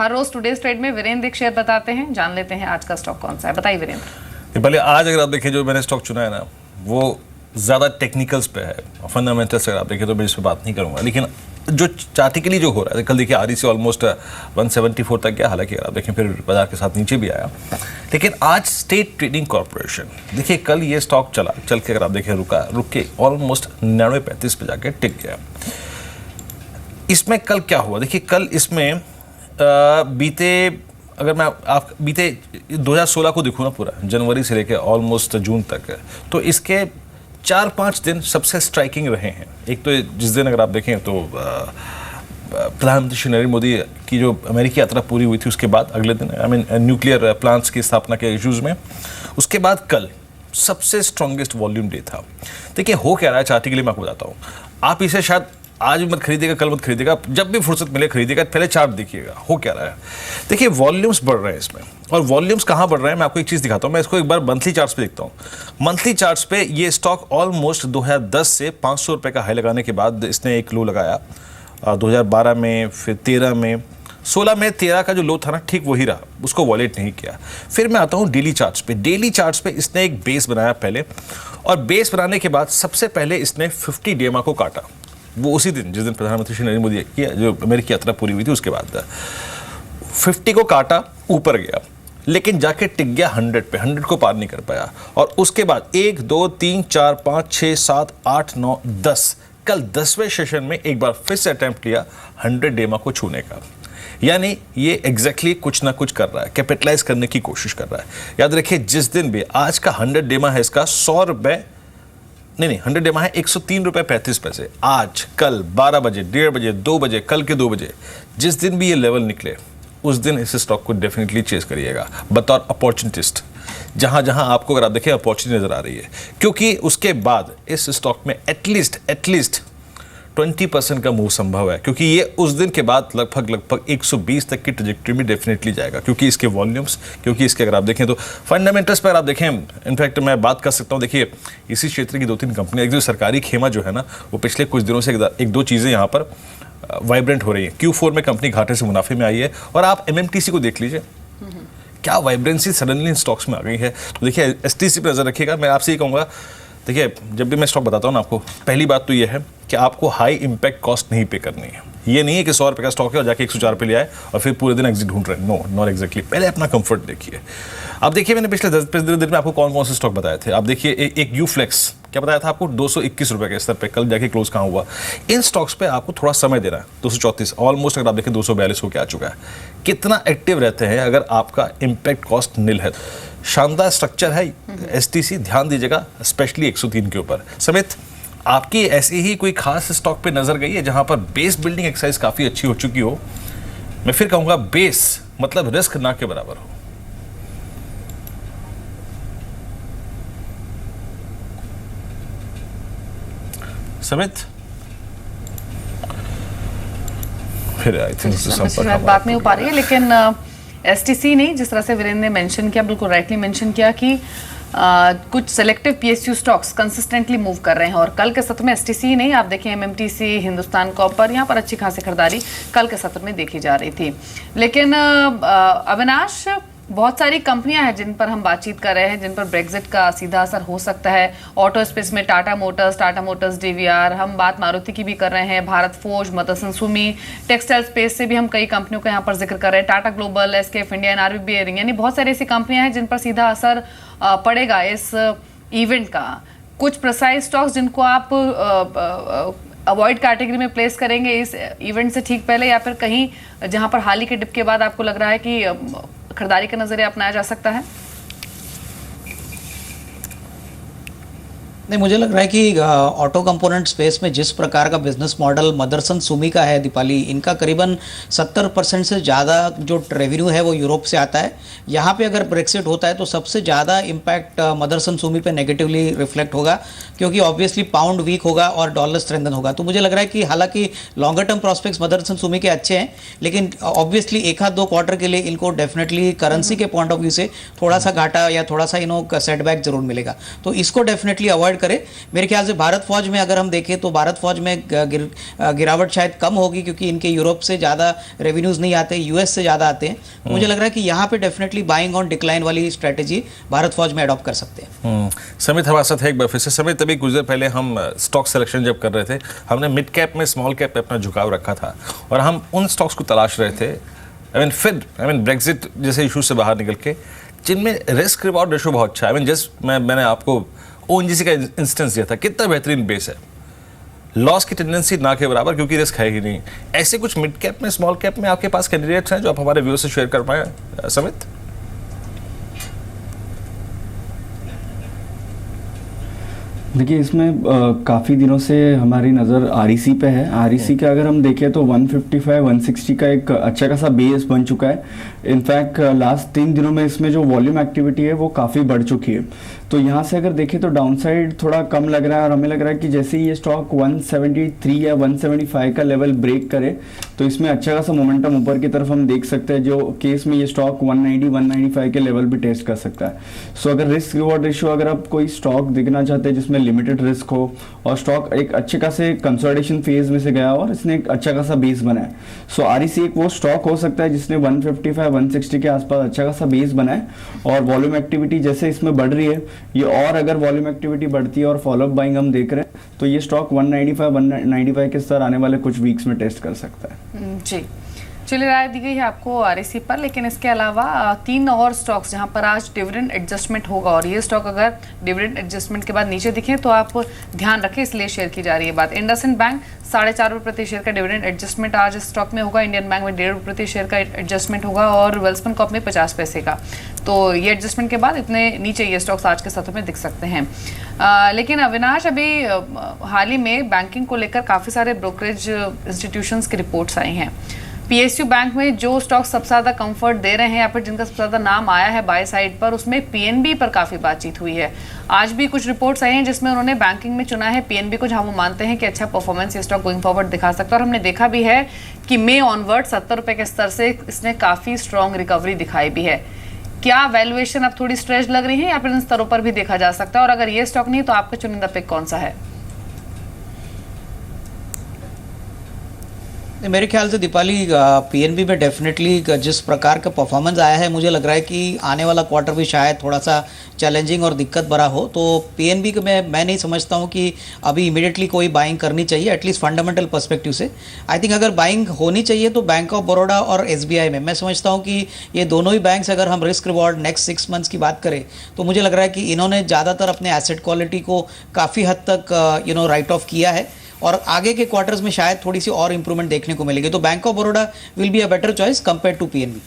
हर रोज today's trade में वीरेंद्र एक share बताते हैं, जान लेते हैं आज का स्टॉक कौन सा है। बताइए वीरेंद्र। पहले आज अगर आप देखें जो मैंने स्टॉक चुना है ना, वो ज़्यादा टेक्निकल्स पे है, फंडामेंटल्स अगर आप देखें तो मैं इस पर बात नहीं करूँगा। लेकिन जो चार्टिकली जो हो रहा है, कल देखिए REC ऑलमोस्ट 174 तक गया, हालांकि आप देखें फिर बाजार के साथ नीचे भी आया। लेकिन आज स्टेट ट्रेडिंग कॉर्पोरेशन, देखिए कल ये स्टॉक चल के अगर आप देखें रुक के ऑलमोस्ट 99.35 पे जाके टिक गया। इसमें कल क्या हुआ, देखिए कल इसमें अगर मैं आप बीते 2016 को देखूँ ना, पूरा जनवरी से लेकर ऑलमोस्ट जून तक, तो इसके 4-5 दिन सबसे स्ट्राइकिंग रहे हैं। एक तो जिस दिन अगर आप देखें तो प्रधानमंत्री श्री नरेंद्र मोदी की जो अमेरिकी यात्रा पूरी हुई थी, उसके बाद अगले दिन न्यूक्लियर प्लांट्स की स्थापना के इश्यूज़ में, उसके बाद कल सबसे स्ट्रॉन्गेस्ट वॉल्यूम डे था। देखिए हो क्या रहा है चार्ट के लिए मैं आपको बताता हूँ। आप इसे शायद आज भी मत खरीदेगा, कल मत खरीदेगा, जब भी फुर्सत मिले खरीदेगा, पहले चार्ट देखिएगा हो क्या रहा है। देखिए वॉल्यूम्स बढ़ रहे हैं इसमें, और वॉल्यूम्स कहाँ बढ़ रहे हैं मैं आपको एक चीज़ दिखाता हूँ। मैं इसको एक बार मंथली चार्ट्स पे देखता हूँ। मंथली चार्ट्स पे ये स्टॉक ऑलमोस्ट 2010 से 500 रुपये का हाई लगाने के बाद इसने एक लो लगाया 2012 में, फिर 13 में, 16 में। 13 का जो लो था ना, ठीक वही रहा, उसको वॉलेट नहीं किया। फिर मैं आता हूँ डेली चार्ट्स पे। डेली चार्ट्स पे इसने एक बेस बनाया पहले, और बेस बनाने के बाद सबसे पहले इसने 50 डेमा को काटा, वो उसी दिन जिस दिन प्रधानमंत्री श्री नरेंद्र मोदी की जो अमेरिकी यात्रा पूरी हुई थी, उसके बाद 50 को काटा, ऊपर गया, लेकिन जाके टिक गया 100 पे, 100 को पार नहीं कर पाया। और उसके बाद 1 2 3 4 5 6 7 8 9 10, कल 10वें सेशन में एक बार फिर से अटेम्प्ट किया 100 डेमा को छूने का। यानी ये एग्जैक्टली कुछ ना कुछ कर रहा है, कैपिटलाइज करने की कोशिश कर रहा है। याद रखिए जिस दिन भी, आज का 100 डेमा है इसका 100 रुपये नहीं 100 डेमा है 103 रुपये 35 पैसे। आज, कल 12 बजे, 1:30 बजे, 2 बजे, कल के 2 बजे, जिस दिन भी ये लेवल निकले उस दिन इस स्टॉक को डेफिनेटली चेस करिएगा बतौर अपॉर्चुनिटिस्ट। जहां जहां आपको अगर आप देखें अपॉर्चुनिटी नजर आ रही है, क्योंकि उसके बाद इस स्टॉक में एटलीस्ट 20% का मूव संभव है, क्योंकि ये उस दिन के बाद लगभग 120 तक की ट्रजेक्टरी में डेफिनेटली जाएगा, क्योंकि इसके वॉल्यूम्स, क्योंकि इसके अगर आप देखें तो फंडामेंटल्स पर आप देखें, इनफैक्ट मैं बात कर सकता हूँ। देखिए इसी क्षेत्र की 2-3 कंपनियां, एक जो सरकारी खेमा जो है ना, वो पिछले कुछ दिनों से एक दो चीज़ें यहाँ पर वाइब्रेंट हो रही है। Q4 में कंपनी घाटे से मुनाफे में आई है, और आप MMTC को देख लीजिए, क्या वाइब्रेंसी सडनली इन स्टॉक्स में आ गई है। तो देखिए STC पर नजर रखिएगा। मैं आपसे ये कहूँगा, देखिए जब भी मैं स्टॉक बताता हूँ ना आपको, पहली बात तो ये है कि आपको हाई इंपैक्ट कॉस्ट नहीं पे करनी है। ये नहीं है कि 100 रुपये का स्टॉक है और जाके 104 पे ले आए और फिर पूरे दिन एग्जिट ढूंढ रहे हैं। No, not exactly. पहले अपना कंफर्ट देखिए। आप देखिए मैंने पिछले 10-15 दिन में आपको कौन कौन से स्टॉक बताए थे। आप देखिए एक यूफ्लेक्स, क्या बताया था आपको, 221 रुपये के स्तर पे, कल जाके क्लोज कहाँ हुआ। इन स्टॉक्स पे आपको थोड़ा समय देना है। 234 ऑलमोस्ट, अगर आप देखें 242 होकर आ चुका है। कितना एक्टिव रहते हैं अगर आपका इम्पैक्ट कॉस्ट निल है। शानदार स्ट्रक्चर है STC, ध्यान दीजिएगा, स्पेशली 103 के ऊपर। समेत आपकी ऐसी ही कोई खास स्टॉक पे नजर गई है जहां पर बेस बिल्डिंग एक्सरसाइज काफी अच्छी हो चुकी हो। मैं फिर कहूंगा बेस मतलब रिस्क ना के बराबर हो। समित फिर आई थिंक संपर्क बात नहीं हो पा रही है, लेकिन STC नहीं, जिस तरह से वीरेंद्र ने मेंशन किया, बिल्कुल राइटली मेंशन किया कि कुछ selective PSU stocks consistently move कर रहे हैं। और कल के सत्र में STC नहीं, आप देखें MMTC, हिंदुस्तान कॉपर, यहाँ पर अच्छी खासी खरीदारी कल के सत्र में देखी जा रही थी। लेकिन अविनाश, बहुत सारी कंपनियां हैं जिन पर हम बातचीत कर रहे हैं, जिन पर ब्रेक्जिट का सीधा असर हो सकता है। ऑटो स्पेस में टाटा मोटर्स DVR, हम बात मारुति की भी कर रहे हैं, भारत फोर्ज, मदरसन सुमी। टेक्सटाइल स्पेस से भी हम कई कंपनियों का यहाँ पर जिक्र कर रहे हैं, Tata global, SKF India, RB bearing, यानी बहुत सारी ऐसी कंपनियां हैं जिन पर सीधा असर पड़ेगा इस इवेंट का। कुछ प्रिसाइज स्टॉक्स जिनको आप अवॉइड कैटेगरी में प्लेस करेंगे इस इवेंट से ठीक पहले, या फिर कहीं जहां पर हाल ही के डिप के बाद आपको लग रहा है कि खरीदारी का नजरिया अपनाया जा सकता है? नहीं, मुझे लग रहा है कि ऑटो कंपोनेंट स्पेस में जिस प्रकार का बिजनेस मॉडल मदरसन सुमी का है, दीपाली, इनका करीबन 70% से ज़्यादा जो रेवेन्यू है वो यूरोप से आता है। यहाँ पे अगर ब्रेक्सिट होता है तो सबसे ज़्यादा इम्पैक्ट मदरसन सुमी पे नेगेटिवली रिफ्लेक्ट होगा, क्योंकि ऑब्वियसली पाउंड वीक होगा और डॉलर स्ट्रेंथन होगा। तो मुझे लग रहा है कि हालांकि longer term prospects Motherson Sumi के अच्छे हैं, लेकिन ऑब्वियसली 1-2 क्वार्टर के लिए इनको डेफिनेटली करेंसी के पॉइंट ऑफ व्यू से थोड़ा सा घाटा या थोड़ा सा सेटबैक जरूर मिलेगा। तो इसको डेफिनेटली अवॉइड करे। मेरे ख्याल से भारत फौज में अगर हम देखें तो भारत फौज में गिरावट शायद कम होगी, क्योंकि इनके यूरोप से ज़्यादा रेवेन्यूज़ नहीं आते, यूएस से ज़्यादा आते हैं। तो मुझे लग रहा है कि यहाँ पे डेफिनेटली बाइंग ऑन डिक्लाइन वाली स्ट्रेटेजी भारत फौज में अडॉप्ट कर सकते हैं। समित हमारे साथ है एक बार फिर से। समित, अभी कुछ देर पहले हम स्टॉक सिलेक्शन जब कर रहे थे, हमने मिड कैप में स्मॉल कैप पे अपना झुकाव रखा था और हम उन स्टॉक्स को तलाश रहे थे, ब्रेक्जिट जैसे इशू से बाहर निकल के, जिनमें रिस्क रिवॉर्ड रेशो बहुत अच्छा है। मैंने आपको ओएनजीसी का इंस्टेंस दिया था, कितना बेहतरीन बेस है, लॉस की टेंडेंसी ना के बराबर, क्योंकि रिस्क है ही नहीं। ऐसे कुछ मिड कैप में, स्मॉल कैप में आपके पास कैंडिडेट्स हैं जो आप हमारे व्यूअर से शेयर कर पाए समित? देखिए, इसमें काफ़ी दिनों से हमारी नज़र आरईसी पे है। आरईसी का अगर हम देखें तो 155 160 का एक अच्छा खासा बेस बन चुका है। इनफैक्ट लास्ट 3 दिनों में इसमें जो वॉल्यूम एक्टिविटी है वो काफ़ी बढ़ चुकी है। तो यहाँ से अगर देखें तो डाउनसाइड थोड़ा कम लग रहा है और हमें लग रहा है कि जैसे ही ये स्टॉक 173 या 175 का लेवल ब्रेक करे तो इसमें अच्छा खासा मोमेंटम ऊपर की तरफ हम देख सकते हैं, जो केस में ये स्टॉक 190 195 के लेवल भी टेस्ट कर सकता है। सो अगर रिस्क रिवॉर्ड रेशियो, अगर आप कोई स्टॉक देखना चाहते हैं जिसमें लिमिटेड रिस्क हो और स्टॉक एक अच्छे खासे कंसोलिडेशन फेज में से गया हो और इसने एक अच्छा खासा बेस बनाया, सो आरईसी एक वो स्टॉक हो सकता है जिसने 155 160 के आसपास अच्छा खासा बेस बनाए और वॉल्यूम एक्टिविटी जैसे इसमें बढ़ रही है, ये और अगर वॉल्यूम एक्टिविटी बढ़ती है और फॉलोअप बाइंग हम देख रहे हैं तो ये स्टॉक 195 195 के स्तर आने वाले कुछ वीक्स में टेस्ट कर सकता है। जी, चलिए, राय दी गई है आपको आरईसी पर, लेकिन इसके अलावा 3 और स्टॉक्स जहां पर आज डिविडेंड एडजस्टमेंट होगा और ये स्टॉक अगर डिविडेंड एडजस्टमेंट के बाद नीचे दिखे तो आप ध्यान रखें, इसलिए शेयर की जा रही है बात। इंडसइंड बैंक 4.5 रुपये प्रति शेयर का डिविडेंड एडजस्टमेंट आज इस स्टॉक में होगा। इंडियन बैंक में 1.5 रुपये प्रति शेयर का एडजस्टमेंट होगा और वेल्सपन कॉर्प में 50 पैसे का। तो ये एडजस्टमेंट के बाद इतने नीचे ये स्टॉक्स आज के सत्र में दिख सकते हैं। लेकिन अविनाश, अभी हाल ही में बैंकिंग को लेकर काफ़ी सारे ब्रोकरेज इंस्टीट्यूशंस की रिपोर्ट्स आई हैं। पीएसयू बैंक में जो स्टॉक सबसे ज़्यादा कंफर्ट दे रहे हैं या फिर जिनका सबसे ज़्यादा नाम आया है बाय साइड पर, उसमें पीएनबी पर काफ़ी बातचीत हुई है। आज भी कुछ रिपोर्ट्स आई हैं जिसमें उन्होंने बैंकिंग में चुना है पीएनबी को, जहां वो मानते हैं कि अच्छा परफॉर्मेंस ये स्टॉक गोइंग फॉरवर्ड दिखा सकता है। और हमने देखा भी है कि मई ऑनवर्ड 70 रुपये के स्तर से इसने काफ़ी स्ट्रॉन्ग रिकवरी दिखाई भी है। क्या वैल्यूएशन अब थोड़ी स्ट्रेच लग रही है या फिर इन स्तरों पर भी देखा जा सकता है? और अगर ये स्टॉक नहीं तो आपका चुनिंदा पिक कौन सा है? मेरे ख्याल से दीपाली, पीएनबी में डेफिनेटली जिस प्रकार का परफॉर्मेंस आया है, मुझे लग रहा है कि आने वाला क्वार्टर भी शायद थोड़ा सा चैलेंजिंग और दिक्कत भरा हो। तो पीएनबी को मैं नहीं समझता हूँ कि अभी इमीडिएटली कोई बाइंग करनी चाहिए, एटलीस्ट फंडामेंटल पर्सपेक्टिव से। आई थिंक अगर बाइंग होनी चाहिए तो बैंक ऑफ बड़ौदा और एसबीआई में। मैं समझता हूँ कि ये दोनों ही बैंक्स, अगर हम रिस्क रिवॉर्ड नेक्स्ट 6 मंथ्स की बात करें तो मुझे लग रहा है कि इन्होंने ज़्यादातर अपने एसेट क्वालिटी को काफ़ी हद तक राइट ऑफ किया है और आगे के क्वार्टर्स में शायद थोड़ी सी और इंप्रूवमेंट देखने को मिलेगी। तो bank of Baroda will be a better choice compare to PNB.